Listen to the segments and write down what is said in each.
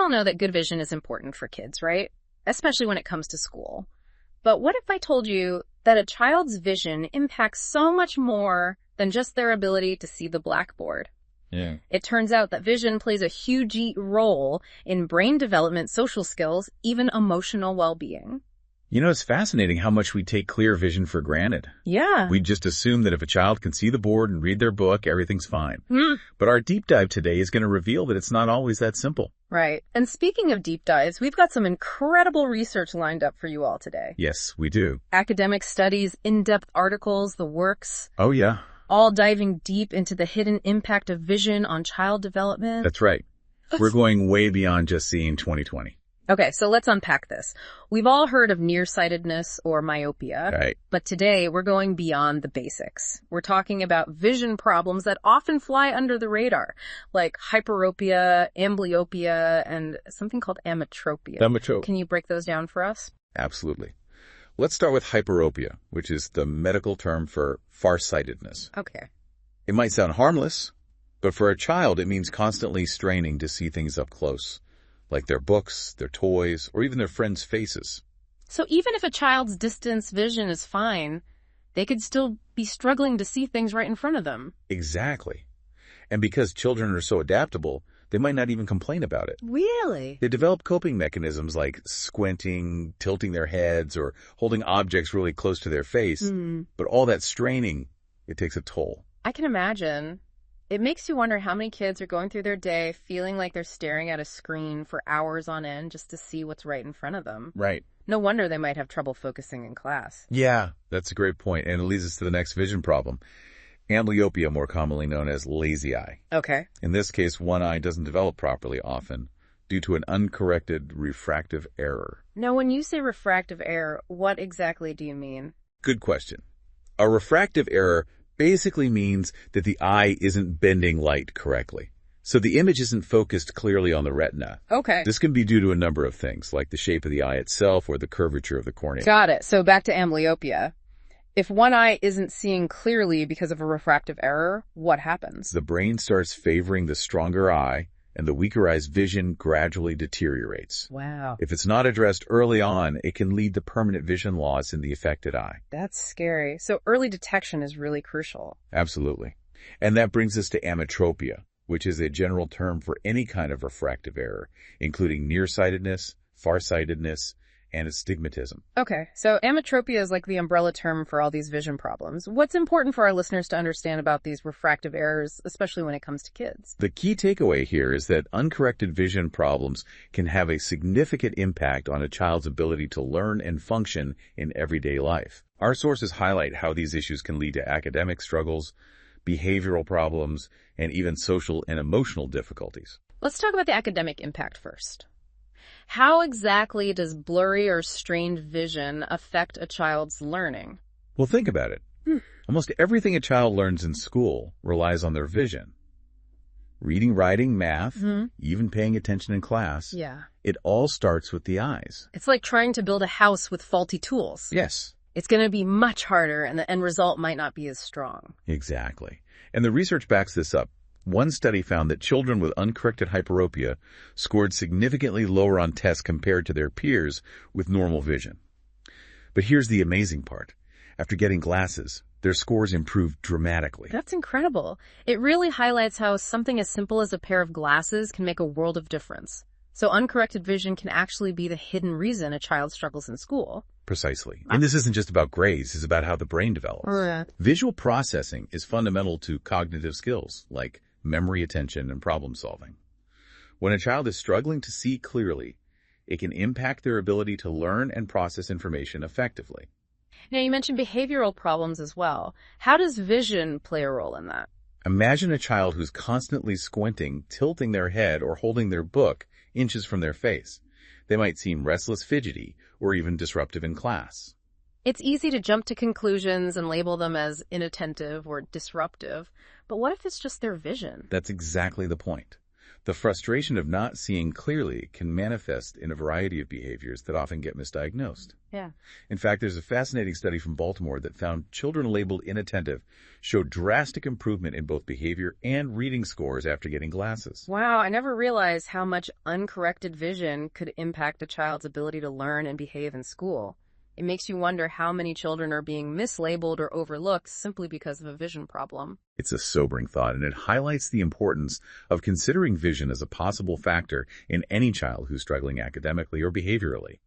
all know that good vision is important for kids, right? Especially when it comes to school. But what if I told you that a child's vision impacts so much more than just their ability to see the blackboard? Yeah. It turns out that vision plays a huge role in brain development, social skills, even emotional well-being. You know, it's fascinating how much we take clear vision for granted. Yeah. We just assume that if a child can see the board and read their book, everything's fine. But our deep dive today is going to reveal that it's not always that simple. Right. And speaking of deep dives, we've got some incredible research lined up for you all today. Yes, we do. Academic studies, in-depth articles, the works. Oh, yeah. All diving deep into the hidden impact of vision on child development. That's right. We're going way beyond just seeing 20/20. Okay, so let's unpack this. We've all heard of nearsightedness or myopia, Right. but today we're going beyond the basics. We're talking about vision problems that often fly under the radar, like hyperopia, amblyopia, and something called ametropia. Can you break those down for us? Absolutely. Let's start with hyperopia, which is the medical term for farsightedness. Okay. It might sound harmless, but for a child, it means constantly straining to see things up close, like their books, their toys, or even their friends' faces. So even if a child's distance vision is fine, they could still be struggling to see things right in front of them. Exactly. And because children are so adaptable, they might not even complain about it. Really? They develop coping mechanisms like squinting, tilting their heads, or holding objects really close to their face. But all that straining, it takes a toll. I can imagine. It makes you wonder how many kids are going through their day feeling like they're staring at a screen for hours on end just to see what's right in front of them. Right. No wonder they might have trouble focusing in class. Yeah, that's a great point. And it leads us to the next vision problem. Amblyopia, more commonly known as lazy eye. Okay. In this case, one eye doesn't develop properly often due to an uncorrected refractive error. Now, when you say refractive error, what exactly do you mean? Good question. A refractive error basically means that the eye isn't bending light correctly. So the image isn't focused clearly on the retina. Okay. This can be due to a number of things, like the shape of the eye itself or the curvature of the cornea. Got it. So back to amblyopia. If one eye isn't seeing clearly because of a refractive error, what happens? The brain starts favoring the stronger eye, and the weaker eye's vision gradually deteriorates. Wow. If it's not addressed early on, it can lead to permanent vision loss in the affected eye. That's scary. So early detection is really crucial. Absolutely. And that brings us to ametropia, which is a general term for any kind of refractive error, including nearsightedness, farsightedness, and astigmatism. Okay, so ametropia is like the umbrella term for all these vision problems. What's important for our listeners to understand about these refractive errors, especially when it comes to kids? The key takeaway here is that uncorrected vision problems can have a significant impact on a child's ability to learn and function in everyday life. Our sources highlight how these issues can lead to academic struggles, behavioral problems, and even social and emotional difficulties. Let's talk about the academic impact first. How exactly does blurry or strained vision affect a child's learning? Well, think about it. Almost everything a child learns in school relies on their vision. Reading, writing, math, even paying attention in class. Yeah. It all starts with the eyes. It's like trying to build a house with faulty tools. Yes. It's going to be much harder, and the end result might not be as strong. Exactly. And the research backs this up. One study found that children with uncorrected hyperopia scored significantly lower on tests compared to their peers with normal vision. But here's the amazing part. After getting glasses, their scores improved dramatically. That's incredible. It really highlights how something as simple as a pair of glasses can make a world of difference. So uncorrected vision can actually be the hidden reason a child struggles in school. Precisely. And this isn't just about grades, it's about how the brain develops. Visual processing is fundamental to cognitive skills, like memory, attention, and problem solving. When a child is struggling to see clearly, it can impact their ability to learn and process information effectively. Now, you mentioned behavioral problems as well. How does vision play a role in that? Imagine a child who's constantly squinting, tilting their head, or holding their book inches from their face. They might seem restless, fidgety, or even disruptive in class. It's easy to jump to conclusions and label them as inattentive or disruptive, but what if it's just their vision? That's exactly the point. The frustration of not seeing clearly can manifest in a variety of behaviors that often get misdiagnosed. Yeah. In fact, there's a fascinating study from Baltimore that found children labeled inattentive showed drastic improvement in both behavior and reading scores after getting glasses. Wow, I never realized how much uncorrected vision could impact a child's ability to learn and behave in school. It makes you wonder how many children are being mislabeled or overlooked simply because of a vision problem. It's a sobering thought, and it highlights the importance of considering vision as a possible factor in any child who's struggling academically or behaviorally.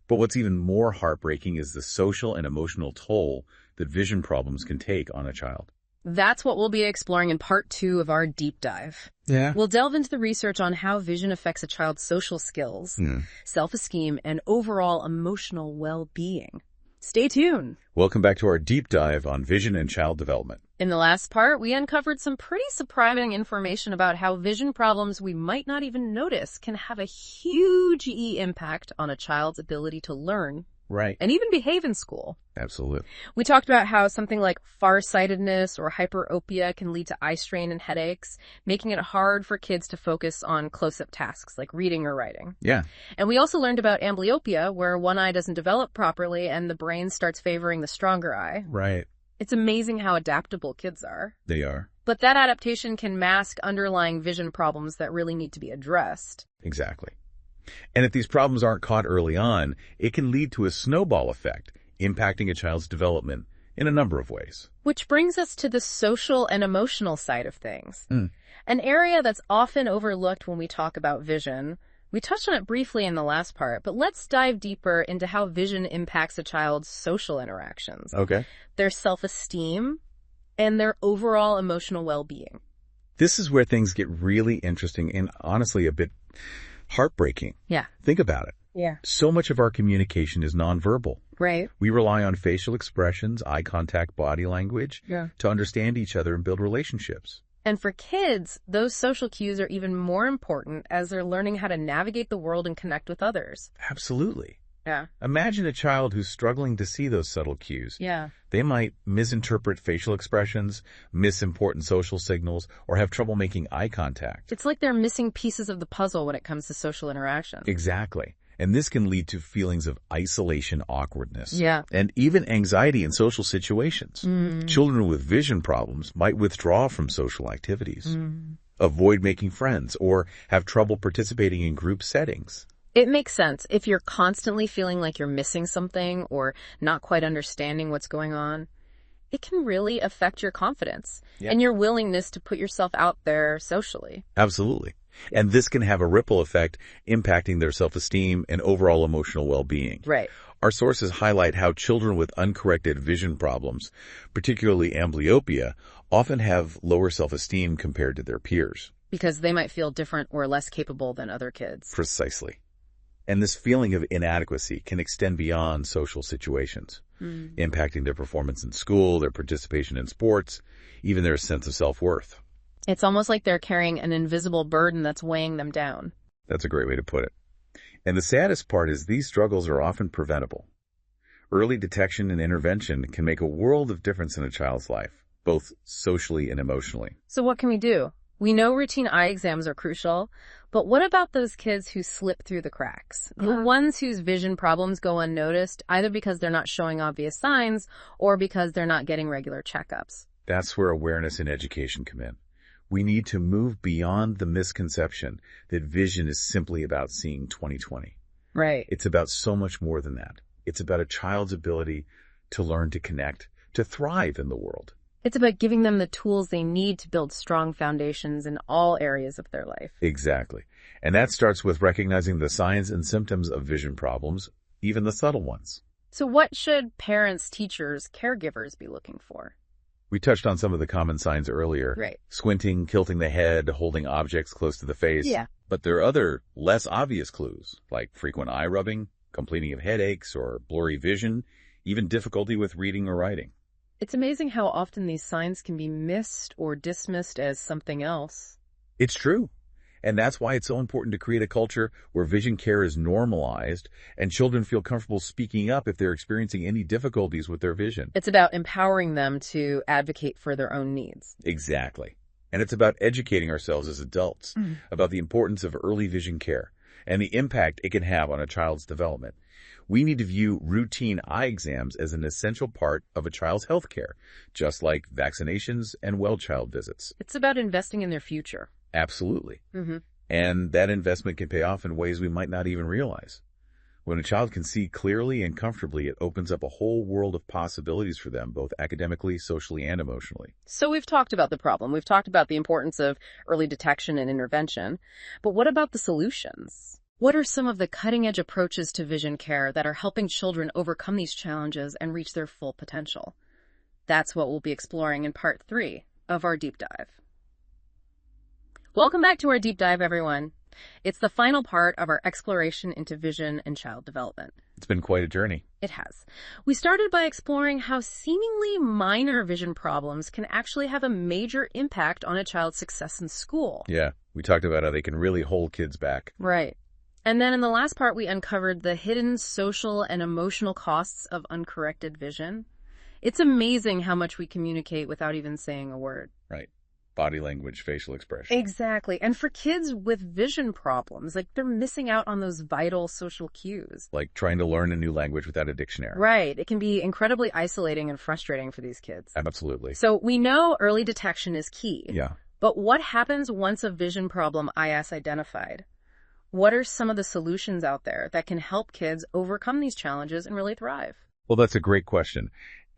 But what's even more heartbreaking is the social and emotional toll that vision problems can take on a child. That's what we'll be exploring in part 2 of our deep dive. Yeah. We'll delve into the research on how vision affects a child's social skills, self-esteem, and overall emotional well-being. Stay tuned. Welcome back to our deep dive on vision and child development. In the last part, we uncovered some pretty surprising information about how vision problems we might not even notice can have a huge impact on a child's ability to learn. Right. And even behave in school. Absolutely. We talked about how something like farsightedness or hyperopia can lead to eye strain and headaches, making it hard for kids to focus on close-up tasks like reading or writing. Yeah. And we also learned about amblyopia, where one eye doesn't develop properly and the brain starts favoring the stronger eye. Right. It's amazing how adaptable kids are. They are. But that adaptation can mask underlying vision problems that really need to be addressed. Exactly. And if these problems aren't caught early on, it can lead to a snowball effect, impacting a child's development in a number of ways. Which brings us to the social and emotional side of things. An area that's often overlooked when we talk about vision. We touched on it briefly in the last part, but let's dive deeper into how vision impacts a child's social interactions. Okay. Their self-esteem and their overall emotional well-being. This is where things get really interesting and honestly a bit heartbreaking. Yeah. Think about it. Yeah. So much of our communication is nonverbal. Right. We rely on facial expressions, eye contact, body language to understand each other and build relationships. And for kids, those social cues are even more important as they're learning how to navigate the world and connect with others. Absolutely. Yeah. Imagine a child who's struggling to see those subtle cues. Yeah. They might misinterpret facial expressions, miss important social signals, or have trouble making eye contact. It's like they're missing pieces of the puzzle when it comes to social interaction. Exactly. And this can lead to feelings of isolation, awkwardness, and even anxiety in social situations. Children with vision problems might withdraw from social activities, avoid making friends, or have trouble participating in group settings. It makes sense. If you're constantly feeling like you're missing something or not quite understanding what's going on, it can really affect your confidence and your willingness to put yourself out there socially. Absolutely. And this can have a ripple effect impacting their self-esteem and overall emotional well-being. Right. Our sources highlight how children with uncorrected vision problems, particularly amblyopia, often have lower self-esteem compared to their peers. Because they might feel different or less capable than other kids. Precisely. And this feeling of inadequacy can extend beyond social situations, impacting their performance in school, their participation in sports, even their sense of self-worth. It's almost like they're carrying an invisible burden that's weighing them down. That's a great way to put it. And the saddest part is these struggles are often preventable. Early detection and intervention can make a world of difference in a child's life, both socially and emotionally. So what can we do? We know routine eye exams are crucial, but what about those kids who slip through the cracks? The ones whose vision problems go unnoticed, either because they're not showing obvious signs or because they're not getting regular checkups. That's where awareness and education come in. We need to move beyond the misconception that vision is simply about seeing 20/20. Right. It's about so much more than that. It's about a child's ability to learn to connect, to thrive in the world. It's about giving them the tools they need to build strong foundations in all areas of their life. Exactly. And that starts with recognizing the signs and symptoms of vision problems, even the subtle ones. So what should parents, teachers, caregivers be looking for? We touched on some of the common signs earlier. Right. Squinting, tilting the head, holding objects close to the face. Yeah. But there are other, less obvious clues, like frequent eye rubbing, complaining of headaches or blurry vision, even difficulty with reading or writing. It's amazing how often these signs can be missed or dismissed as something else. It's true. And that's why it's so important to create a culture where vision care is normalized and children feel comfortable speaking up if they're experiencing any difficulties with their vision. It's about empowering them to advocate for their own needs. Exactly. And it's about educating ourselves as adults about the importance of early vision care and the impact it can have on a child's development. We need to view routine eye exams as an essential part of a child's health care, just like vaccinations and well-child visits. It's about investing in their future. Absolutely. And that investment can pay off in ways we might not even realize. When a child can see clearly and comfortably, it opens up a whole world of possibilities for them, both academically, socially, and emotionally. So we've talked about the problem. We've talked about the importance of early detection and intervention. But what about the solutions? What are some of the cutting-edge approaches to vision care that are helping children overcome these challenges and reach their full potential? That's what we'll be exploring in part 3 of our deep dive. Welcome back to our deep dive, everyone. It's the final part of our exploration into vision and child development. It's been quite a journey. It has. We started by exploring how seemingly minor vision problems can actually have a major impact on a child's success in school. Yeah, we talked about how they can really hold kids back. Right. And then in the last part, we uncovered the hidden social and emotional costs of uncorrected vision. It's amazing how much we communicate without even saying a word. Right. Body language, facial expression. Exactly. And for kids with vision problems, like they're missing out on those vital social cues. Like trying to learn a new language without a dictionary. Right. It can be incredibly isolating and frustrating for these kids. Absolutely. So we know early detection is key. Yeah. But what happens once a vision problem is identified? What are some of the solutions out there that can help kids overcome these challenges and really thrive? Well, that's a great question.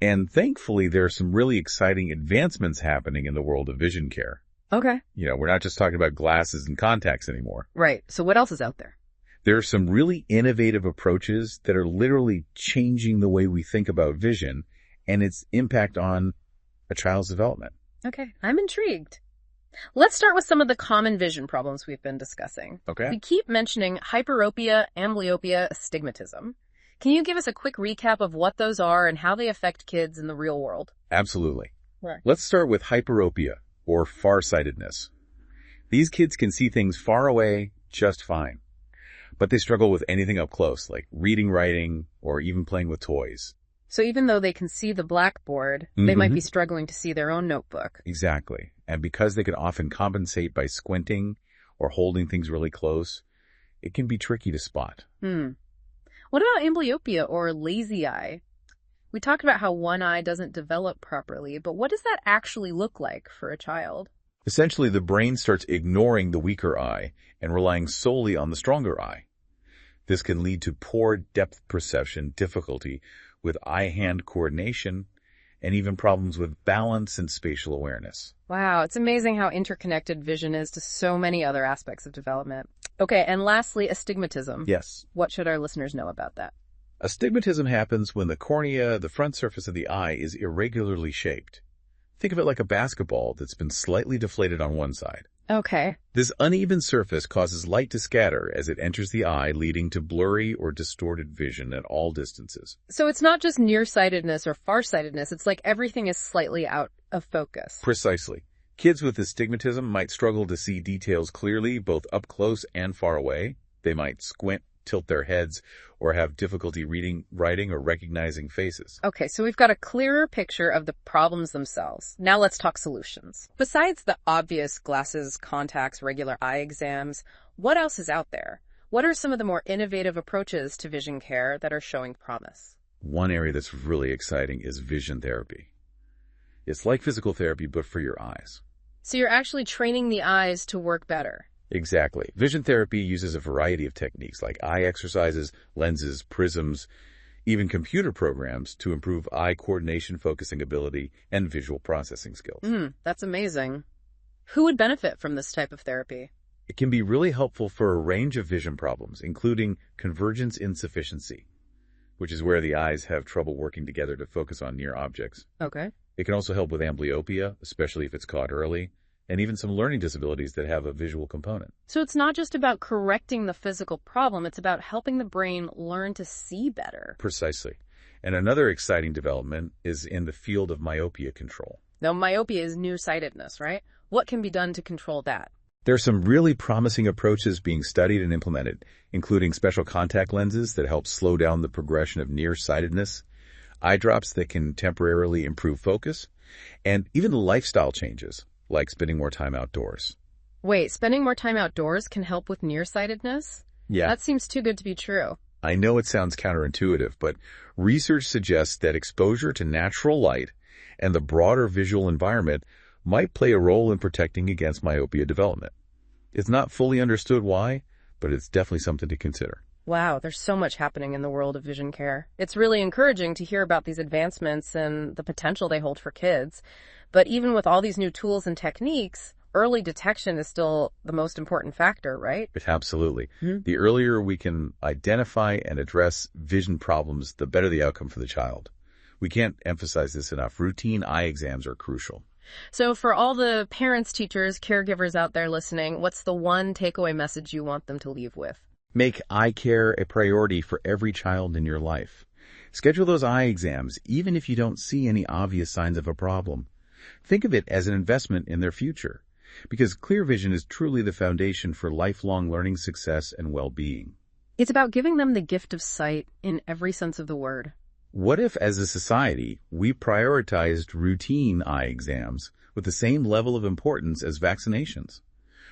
And thankfully, there are some really exciting advancements happening in the world of vision care. Okay. You know, we're not just talking about glasses and contacts anymore. Right. So what else is out there? There are some really innovative approaches that are literally changing the way we think about vision and its impact on a child's development. Okay. I'm intrigued. Let's start with some of the common vision problems we've been discussing. Okay. We keep mentioning hyperopia, amblyopia, astigmatism. Can you give us a quick recap of what those are and how they affect kids in the real world? Absolutely. Right. Let's start with hyperopia, or farsightedness. These kids can see things far away just fine, but they struggle with anything up close, like reading, writing, or even playing with toys. So even though they can see the blackboard, they might be struggling to see their own notebook. Exactly. And because they can often compensate by squinting or holding things really close, it can be tricky to spot. What about amblyopia or lazy eye? We talked about how one eye doesn't develop properly, but what does that actually look like for a child? Essentially, the brain starts ignoring the weaker eye and relying solely on the stronger eye. This can lead to poor depth perception, difficulty with eye-hand coordination, and even problems with balance and spatial awareness. Wow, it's amazing how interconnected vision is to so many other aspects of development. Okay, and lastly, astigmatism. Yes. What should our listeners know about that? Astigmatism happens when the cornea, the front surface of the eye, is irregularly shaped. Think of it like a basketball that's been slightly deflated on one side. Okay. This uneven surface causes light to scatter as it enters the eye, leading to blurry or distorted vision at all distances. So it's not just nearsightedness or farsightedness, it's like everything is slightly out of focus. Precisely. Kids with astigmatism might struggle to see details clearly, both up close and far away. They might squint, tilt their heads, or have difficulty reading, writing, or recognizing faces. Okay, so we've got a clearer picture of the problems themselves. Now let's talk solutions. Besides the obvious glasses, contacts, regular eye exams, what else is out there? What are some of the more innovative approaches to vision care that are showing promise? One area that's really exciting is vision therapy. It's like physical therapy, but for your eyes. So you're actually training the eyes to work better. Exactly. Vision therapy uses a variety of techniques like eye exercises, lenses, prisms, even computer programs to improve eye coordination, focusing ability, and visual processing skills. That's amazing. Who would benefit from this type of therapy? It can be really helpful for a range of vision problems, including convergence insufficiency, which is where the eyes have trouble working together to focus on near objects. Okay. It can also help with amblyopia, especially if it's caught early, and even some learning disabilities that have a visual component. So it's not just about correcting the physical problem, it's about helping the brain learn to see better. Precisely. And another exciting development is in the field of myopia control. Now, myopia is nearsightedness, right? What can be done to control that? There are some really promising approaches being studied and implemented, including special contact lenses that help slow down the progression of nearsightedness, eye drops that can temporarily improve focus, and even lifestyle changes, like spending more time outdoors. Wait, spending more time outdoors can help with nearsightedness? Yeah. That seems too good to be true. I know it sounds counterintuitive, but research suggests that exposure to natural light and the broader visual environment might play a role in protecting against myopia development. It's not fully understood why, but it's definitely something to consider. Wow, there's so much happening in the world of vision care. It's really encouraging to hear about these advancements and the potential they hold for kids. But even with all these new tools and techniques, early detection is still the most important factor, right? Absolutely. The earlier we can identify and address vision problems, the better the outcome for the child. We can't emphasize this enough. Routine eye exams are crucial. So for all the parents, teachers, caregivers out there listening, what's the one takeaway message you want them to leave with? Make eye care a priority for every child in your life. Schedule those eye exams, even if you don't see any obvious signs of a problem. Think of it as an investment in their future, because clear vision is truly the foundation for lifelong learning success and well-being. It's about giving them the gift of sight in every sense of the word. What if, as a society, we prioritized routine eye exams with the same level of importance as vaccinations?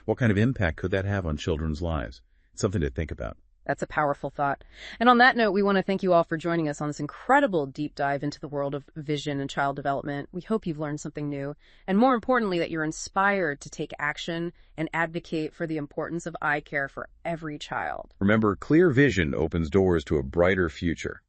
What kind of impact could that have on children's lives? It's something to think about. That's a powerful thought. And on that note, we want to thank you all for joining us on this incredible deep dive into the world of vision and child development. We hope you've learned something new, and more importantly, that you're inspired to take action and advocate for the importance of eye care for every child. Remember, clear vision opens doors to a brighter future.